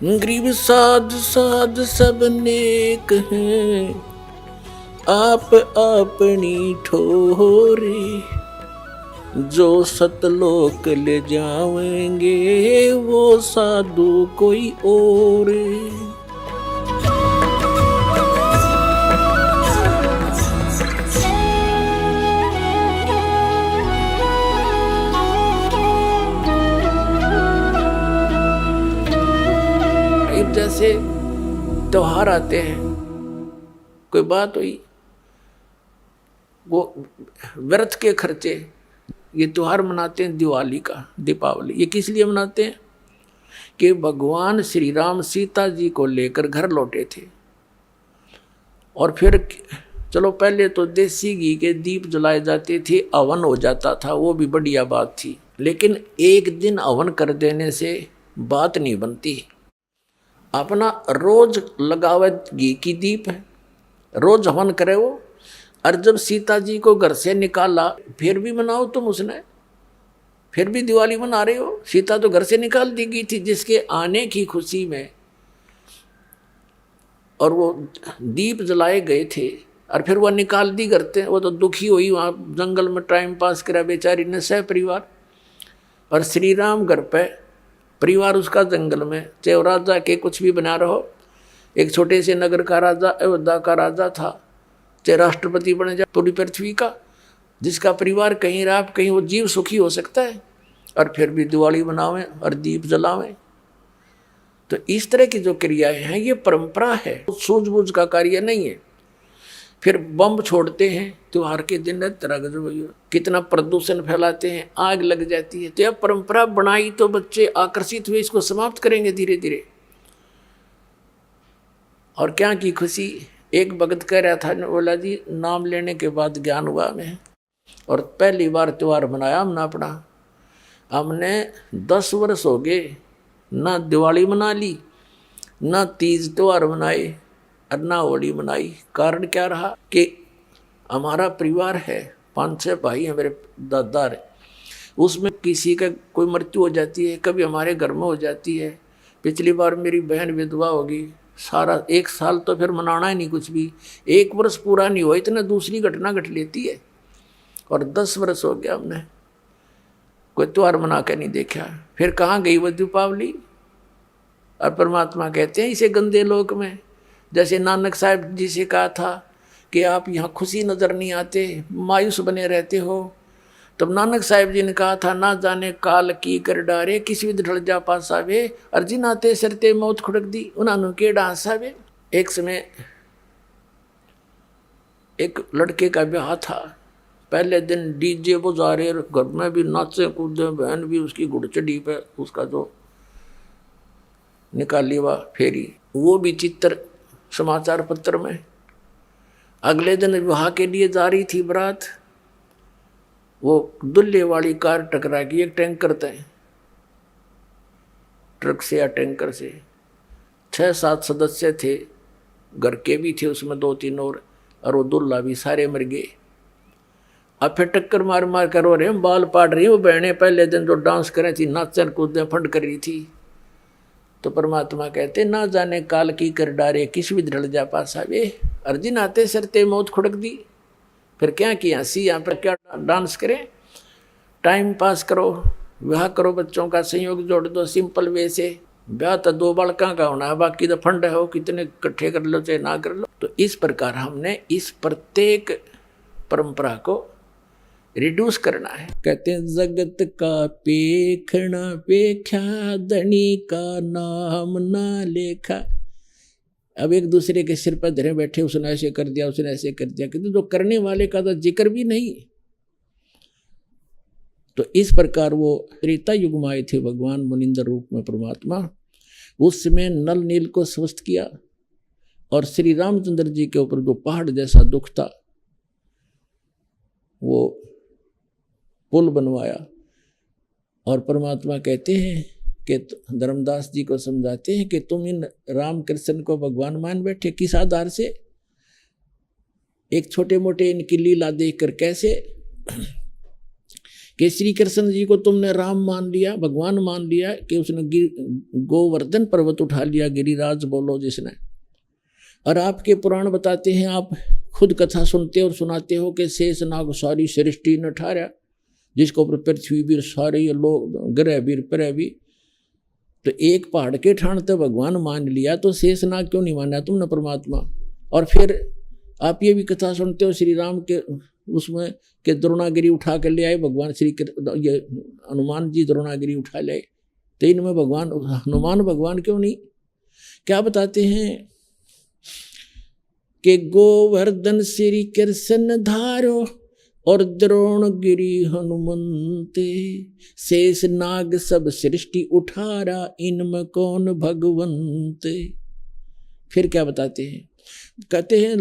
गरीब साध साध सब नेक हैं, आप अपनी ठोरे, जो सतलोक ले जाएंगे वो साधु कोई और। जैसे त्योहार आते हैं, कोई बात हुई, वो व्रत के खर्चे, ये त्योहार मनाते हैं दिवाली का, दीपावली, ये किस लिए मनाते हैं कि भगवान श्री राम सीता जी को लेकर घर लौटे थे। और फिर चलो पहले तो देसी घी के दीप जलाए जाते थे, हवन हो जाता था, वो भी बढ़िया बात थी, लेकिन एक दिन हवन कर देने से बात नहीं बनती। अपना रोज लगावे घी की दीप है, रोज हवन करे वो। और जब सीता जी को घर से निकाला, फिर भी मनाओ तुम उसने, फिर भी दिवाली मना रहे हो। सीता तो घर से निकाल दी गई थी जिसके आने की खुशी में, और वो दीप जलाए गए थे, और फिर वह निकाल दी करते। वो तो दुखी हुई, वहाँ जंगल में टाइम पास करा बेचारी ने सह परिवार। और श्री राम घर पे, परिवार उसका जंगल में, चाहे राजा के कुछ भी बना रहो, एक छोटे से नगर का राजा, अयोध्या का राजा था, चाहे राष्ट्रपति बने जाए पूरी पृथ्वी का, जिसका परिवार कहीं रहा कहीं वो जीव सुखी हो सकता है, और फिर भी दिवाली मनावें और दीप जलावें। तो इस तरह की जो क्रियाएं हैं ये परंपरा है, सूझबूझ का कार्य नहीं है। फिर बम छोड़ते हैं त्योहार के दिन, तरह कितना प्रदूषण फैलाते हैं, आग लग जाती है। तो यह परंपरा बनाई तो बच्चे आकर्षित हुए, इसको समाप्त करेंगे धीरे धीरे। और क्या की खुशी, एक भगत कह रहा था, बोला जी नाम लेने के बाद ज्ञान हुआ हमें, और पहली बार त्योहार मनाया हमने अपना। हमने 10 वर्ष हो गए ना दिवाली मना ली, ना तीज त्योहार मनाए, और ना होली मनाई। कारण क्या रहा कि हमारा परिवार है, 5-6 भाई हैं, मेरे दादा है, उसमें किसी का कोई मृत्यु हो जाती है, कभी हमारे घर में हो जाती है। पिछली बार मेरी बहन विधवा होगी, सारा 1 साल तो फिर मनाना ही नहीं कुछ भी, 1 वर्ष पूरा नहीं हुआ इतना दूसरी घटना घट लेती है। और 10 वर्ष हो गया हमने कोई त्योहार मना के नहीं देखा। फिर कहाँ गई वो दीपावली। और परमात्मा कहते हैं इसे गंदे लोक में, जैसे नानक साहब जी से कहा था कि आप यहाँ खुशी नज़र नहीं आते, मायूस बने रहते हो। तब नानक साहब जी ने कहा था, ना जाने काल की कर डारे, किसी भी ढल जा पासावे, अर्जी नाते सरते मौत खुड़क दी, उन्होंने के डांसावे। एक समय एक लड़के का ब्याह था, पहले दिन डीजे बजा रहे, घर में भी नाचे कूदे, बहन भी उसकी घुड़चड़ी पे उसका जो निकाली हुआ फेरी, वो भी चित्र समाचार पत्र में। अगले दिन विवाह के लिए जा रही थी बारात, वो दुल्हे वाली कार टकरा गई एक टैंकर से, ट्रक से या टैंकर से। 6-7 सदस्य थे, घर के भी थे उसमें 2-3 और वो दुल्हा भी, सारे मर गए। अब फिर टक्कर मार मार कर रो रहे हैं, बाल पाट रही, वो बहनें पहले दिन जो डांस कर रही थी, नाचन कूदने फंड कर रही थी। तो परमात्मा कहते, ना जाने काल की कर डारे, किस भी ढल जा पासा वे, अर्जुन आते सरते मौत खुड़क दी। फिर क्या किया, हंसी यहाँ पर क्या डांस करें, टाइम पास करो, विवाह करो, बच्चों का संयोग जोड़ दो सिंपल वे से। ब्याह तो 2 बालका का होना है, बाकी तो फंड है, हो कितने इकट्ठे कर लो चाहे ना कर लो। तो इस प्रकार हमने इस प्रत्येक परंपरा को रिड्यूस करना है। कहते हैं जगत का पेखना पेख्या, धनी का नाम ना लेखा। अब एक दूसरे के सिर पर धरे बैठे, उसने ऐसे कर दिया, उसने ऐसे कर दिया, किंतु जो करने वाले का तो जिक्र भी नहीं। तो इस प्रकार वो त्रेता युग में आए थे भगवान मुनिंदर रूप में परमात्मा। उस समय नल नील को स्वस्थ किया, और श्री रामचंद्र जी के ऊपर जो पहाड़ जैसा दुख था वो पुल बनवाया। और परमात्मा कहते हैं कि धर्मदास जी को समझाते हैं कि तुम इन राम कृष्ण को भगवान मान बैठे, किस आधार से, एक छोटे मोटे इनकी लीला देखकर कैसे कि श्री कृष्ण जी को तुमने राम मान लिया, भगवान मान लिया, कि उसने गोवर्धन पर्वत उठा लिया, गिरिराज बोलो जिसने। और आपके पुराण बताते हैं, आप खुद कथा सुनते और सुनाते हो कि शेष नाग सारी सृष्टि ने ठारा, जिसको ऊपर पृथ्वी भी सारे ये लोग ग्रह भी प्रह भी, तो एक पहाड़ के ठाणते भगवान मान लिया, तो शेष नाग क्यों नहीं माना तुमने परमात्मा? और फिर आप ये भी कथा सुनते हो श्री राम के उसमें कि द्रोणागिरी उठा कर ले आए भगवान ये हनुमान जी द्रोणागिरी उठा ले, तो इनमें भगवान हनुमान भगवान क्यों नहीं? क्या बताते हैं कि गोवर्धन श्री कृष्ण धारो और द्रोणगिरी हनुमंते, शेष नाग सब सृष्टि उठारा, इनमें कौन भगवंते। फिर क्या बताते हैं, कहते हैं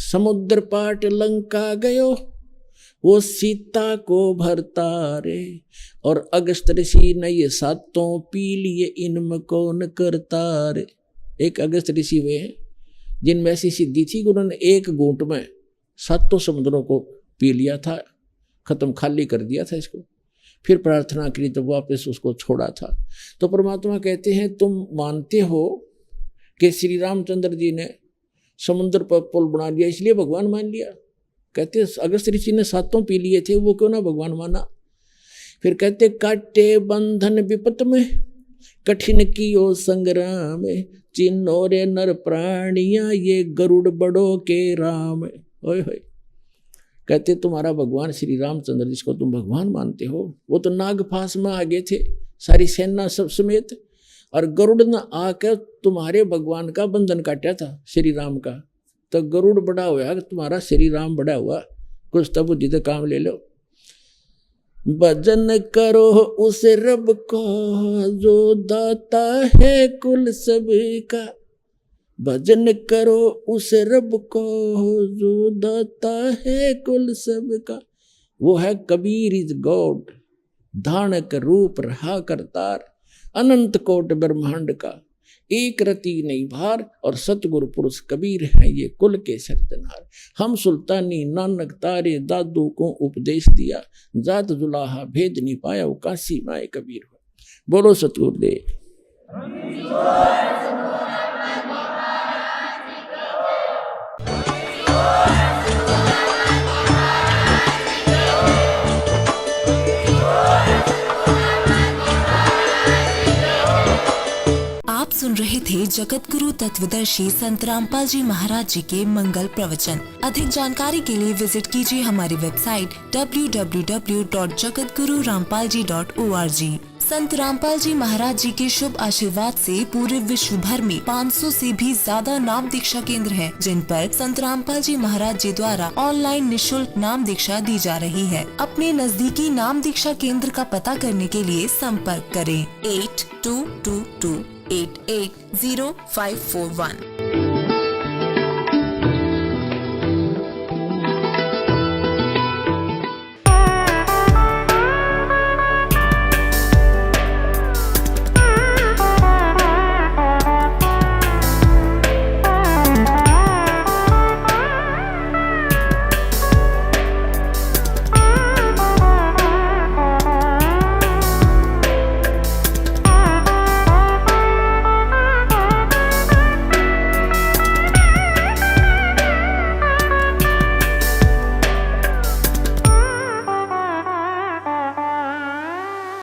समुद्र पाट लंका गयो, वो सीता को भरतारे, और अगस्त ऋषि ने ये सातों पी लिए, इनमें कौन करतारे। एक अगस्त ऋषि वे हैं जिनमें ऐसी सिद्धि थी कि उन्होंने एक घूंट में सातों समुद्रों को पी लिया था, खत्म खाली कर दिया था इसको, फिर प्रार्थना करी तो वापस उसको छोड़ा था। तो परमात्मा कहते हैं तुम मानते हो कि श्री रामचंद्र जी ने समुद्र पर पुल बना लिया इसलिए भगवान मान लिया। कहते अगस्त ऋषि ने सातों पी लिए थे, वो क्यों ना भगवान माना। फिर कहते काटे बंधन विपत में, कठिन कियो संग्राम, चिन्हो रे नर प्राणिया, ये गरुड़ बड़ो के राम। ओए होए, कहते तुम्हारा भगवान श्री रामचंद्र जिसको तुम भगवान मानते हो, वो तो नागफास में आ गए थे सारी सेना सब समेत, और गरुड़ ने आकर तुम्हारे भगवान का बंधन काटा था श्री राम का। तो गरुड़ बड़ा हुआ, तुम्हारा श्री राम बड़ा हुआ, कुछ तो बुद्धि तो काम ले लो। भजन करो उस रब को जो दाता है कुल सबका, भजन करो उस रब को जो दाता है कुल सबका, वो है कबीर इज गॉड, धानक रूप रहा करतार, अनंत कोट ब्रह्मांड का, एक रति नहीं भार, और सतगुरु पुरुष कबीर है ये कुल के सरजनार। हम सुल्तानी नानक तारे दादू को उपदेश दिया, जात जुलाहा भेद नहीं पाया, वो काशी माए कबीर हो। बोलो सतगुरुदेव। आप सुन रहे थे जगत गुरु तत्वदर्शी संत रामपाल जी महाराज जी के मंगल प्रवचन। अधिक जानकारी के लिए विजिट कीजिए हमारी वेबसाइट www.jagatgururampalji.org। संत रामपाल जी महाराज जी के शुभ आशीर्वाद से पूरे विश्व भर में 500 से भी ज्यादा नाम दीक्षा केंद्र हैं, जिन पर संत रामपाल जी महाराज जी द्वारा ऑनलाइन निशुल्क नाम दीक्षा दी जा रही है। अपने नजदीकी नाम दीक्षा केंद्र का पता करने के लिए संपर्क करें 8222880541।